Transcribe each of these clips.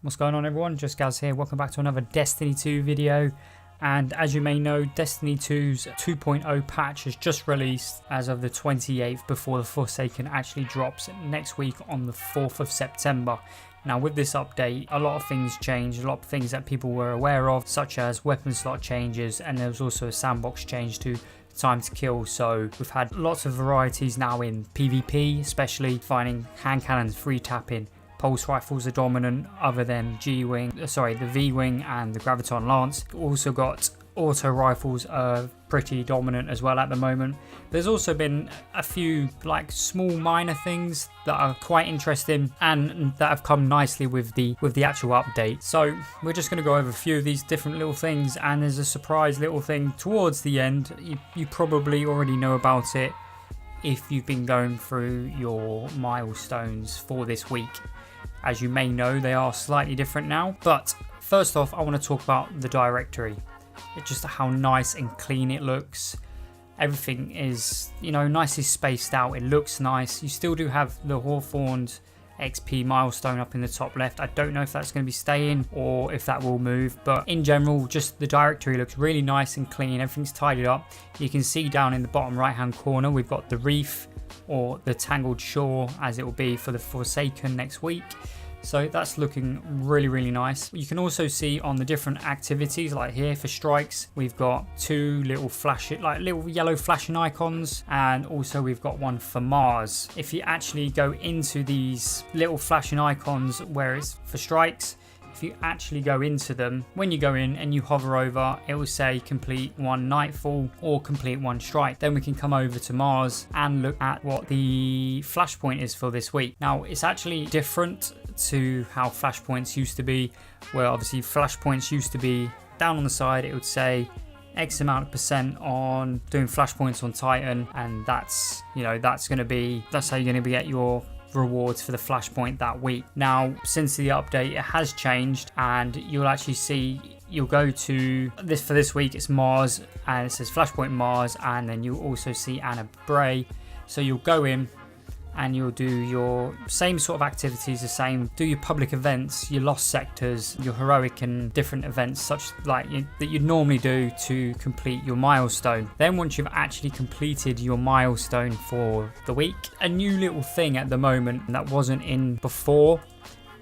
What's going on, everyone? Just Gaz here. Welcome back to another Destiny 2 video. And as you may know, Destiny 2's 2.0 patch has just released as of the 28th before the Forsaken actually drops next week on the 4th of September. Now with this update, a lot of things changed, a lot of things that people were aware of, such as weapon slot changes, and there was also a sandbox change to time to kill. So we've had lots of varieties now in PvP, especially finding hand cannons, free tapping. Pulse rifles are dominant other than the V-Wing and the Graviton Lance. Also got auto rifles are pretty dominant as well at the moment. There's also been a few like small minor things that are quite interesting and that have come nicely with the actual update. So we're just going to go over a few of these different little things, and there's a surprise little thing towards the end. You probably already know about it if you've been going through your milestones for this week. As you may know, they are slightly different now. But first off, I want to talk about the directory. It's just how nice and clean it looks. Everything is, nicely spaced out. It looks nice. You still do have the Hawthorne's XP milestone up in the top left. I don't know if that's going to be staying or if that will move. But in general, just the directory looks really nice and clean. Everything's tidied up. You can see down in the bottom right-hand corner, we've got the reef, or the Tangled Shore as it will be for the Forsaken next week. So that's looking really nice. You can also see on the different activities, like here for strikes, we've got two little little yellow flashing icons, and also we've got one for Mars. If you actually go into these little flashing icons where it's for strikes, if you actually go into them, when you go in and you hover over, it will say complete one nightfall or complete one strike. Then we can come over to Mars and look at what the flashpoint is for this week. Now it's actually different to how flashpoints used to be, where obviously flashpoints used to be down on the side, it would say X amount of percent on doing flashpoints on Titan, and that's how you're going to get your rewards for the flashpoint that week. Now since the update, it has changed, and you'll actually see, you'll go to this for this week, it's Mars, and it says flashpoint Mars, and then you'll also see Anna Bray. So you'll go in and you'll do your same sort of activities, do your public events, your lost sectors, your heroic and different events such that you'd normally do to complete your milestone. Then once you've actually completed your milestone for the week, a new little thing at the moment that wasn't in before,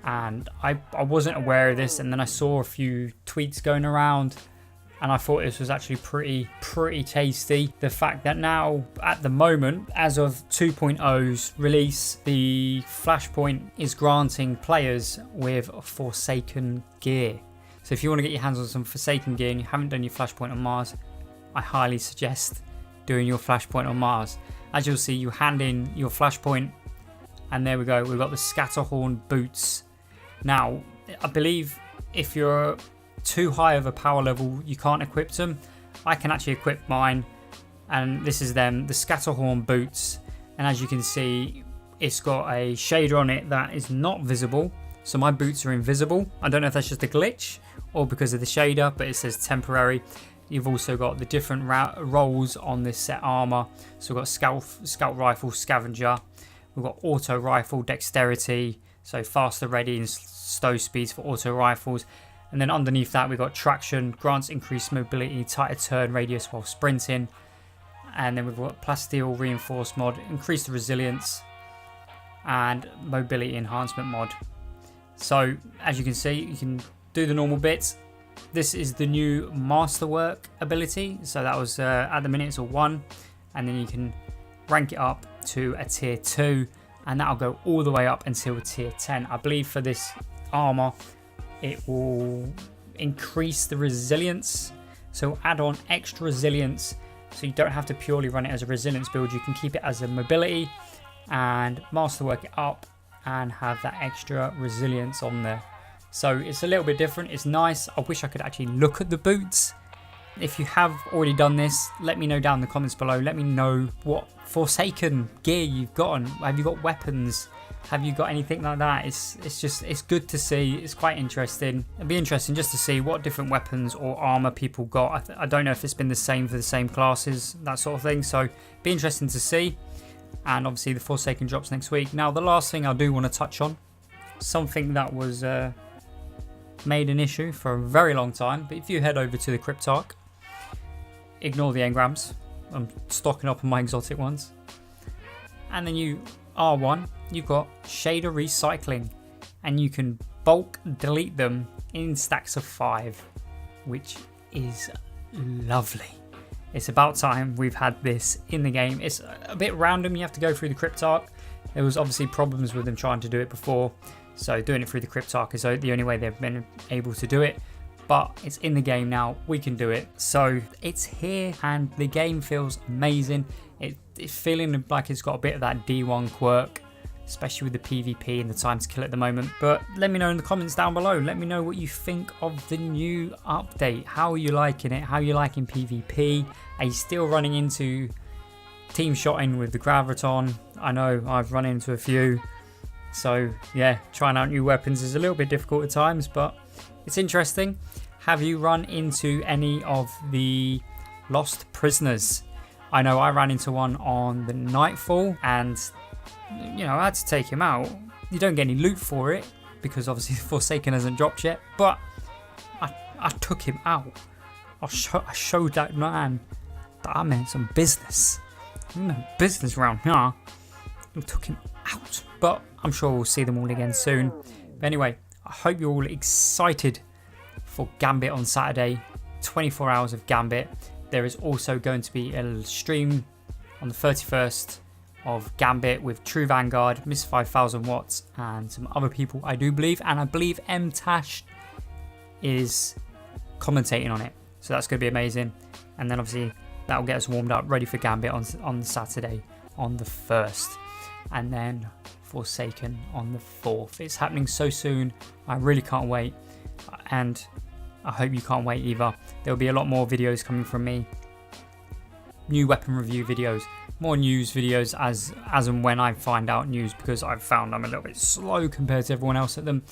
and I wasn't aware of this, and then I saw a few tweets going around, and I thought this was actually pretty tasty. The fact that now, at the moment, as of 2.0's release, the Flashpoint is granting players with Forsaken gear. So if you want to get your hands on some Forsaken gear and you haven't done your Flashpoint on Mars, I highly suggest doing your Flashpoint on Mars. As you'll see, you hand in your Flashpoint, and there we go. We've got the Scatterhorn boots. Now, I believe if you're too high of a power level, you can't equip them. I can actually equip mine, and this is them, the Scatterhorn boots. And as you can see, it's got a shader on it that is not visible, so my boots are invisible. I don't know if that's just a glitch or because of the shader, but it says temporary. You've also got the different roles on this set armor. So we've got scout rifle, scavenger, we've got auto rifle, dexterity, so faster ready and stow speeds for auto rifles. And then underneath that, we've got traction, grants increased mobility, tighter turn radius while sprinting. And then we've got plasteel reinforced mod, increase the resilience, and mobility enhancement mod. So as you can see, you can do the normal bits. This is the new masterwork ability. So that was at the minute it's a 1, and then you can rank it up to a tier 2, and that'll go all the way up until a tier 10. I believe for this armor, it will increase the resilience, so add on extra resilience, so you don't have to purely run it as a resilience build. You can keep it as a mobility and masterwork it up and have that extra resilience on there. So it's a little bit different. It's nice. I wish I could actually look at the boots. If you have already done this, let me know down in the comments below. Let me know what Forsaken gear you've gotten. Have you got weapons? Have you got anything like that? It's good to see. It's quite interesting. It'd be interesting just to see what different weapons or armor people got. I don't know if it's been the same for the same classes, that sort of thing. So be interesting to see. And obviously the Forsaken drops next week. Now the last thing I do want to touch on, something that was made an issue for a very long time, but if you head over to the Cryptarch, ignore the engrams, I'm stocking up on my exotic ones, and then you R1, you've got shader recycling, and you can bulk delete them in stacks of 5, which is lovely. It's about time we've had this in the game. It's a bit random, you have to go through the Cryptarch. There was obviously problems with them trying to do it before, so doing it through the Cryptarch is the only way they've been able to do it. But it's in the game now, we can do it. So it's here and the game feels amazing. It's feeling like it's got a bit of that D1 quirk, especially with the PvP and the time to kill at the moment. But let me know in the comments down below. Let me know what you think of the new update. How are you liking it? How are you liking PvP? Are you still running into team shotting with the Graviton? I know I've run into a few. So yeah, trying out new weapons is a little bit difficult at times, but it's interesting. Have you run into any of the lost prisoners? I know I ran into one on the Nightfall, and you know, I had to take him out. You don't get any loot for it because obviously the Forsaken hasn't dropped yet, but I took him out. I showed that man that I meant some business. Business around here. I took him out, but I'm sure we'll see them all again soon. But anyway, I hope you're all excited for Gambit on Saturday. 24 hours of Gambit. There is also going to be a stream on the 31st of Gambit with True Vanguard, Mr. 5000 Watts, and some other people, I do believe. And I believe M-Tash is commentating on it. So that's going to be amazing. And then obviously that'll get us warmed up, ready for Gambit on Saturday on the 1st. And then Forsaken on the 4th. It's happening so soon. I really can't wait. And I hope you can't wait either. There'll be a lot more videos coming from me. New weapon review videos. More news videos as and when I find out news, because I've found I'm a little bit slow compared to everyone else at them.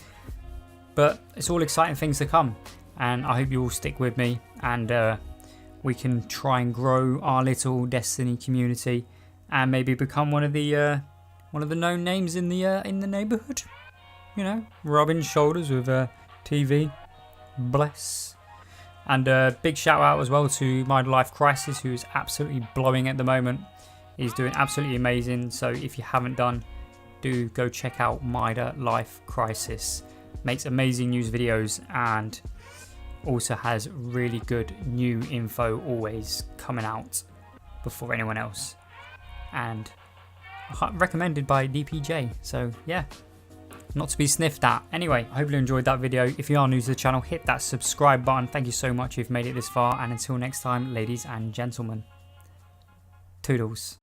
But it's all exciting things to come. And I hope you all stick with me. And we can try and grow our little Destiny community. And maybe become one of the known names in the neighbourhood. You know, rubbing shoulders with TV. Bless. And a big shout out as well to My Life Crisis, who's absolutely blowing at the moment. He's doing absolutely amazing. So if you haven't done, do go check out Mida Life Crisis. Makes amazing news videos and also has really good new info always coming out before anyone else. And recommended by DPJ. So yeah, not to be sniffed at. Anyway, I hope you enjoyed that video. If you are new to the channel, hit that subscribe button. Thank you so much if you've made it this far. And until next time, ladies and gentlemen, Toodles.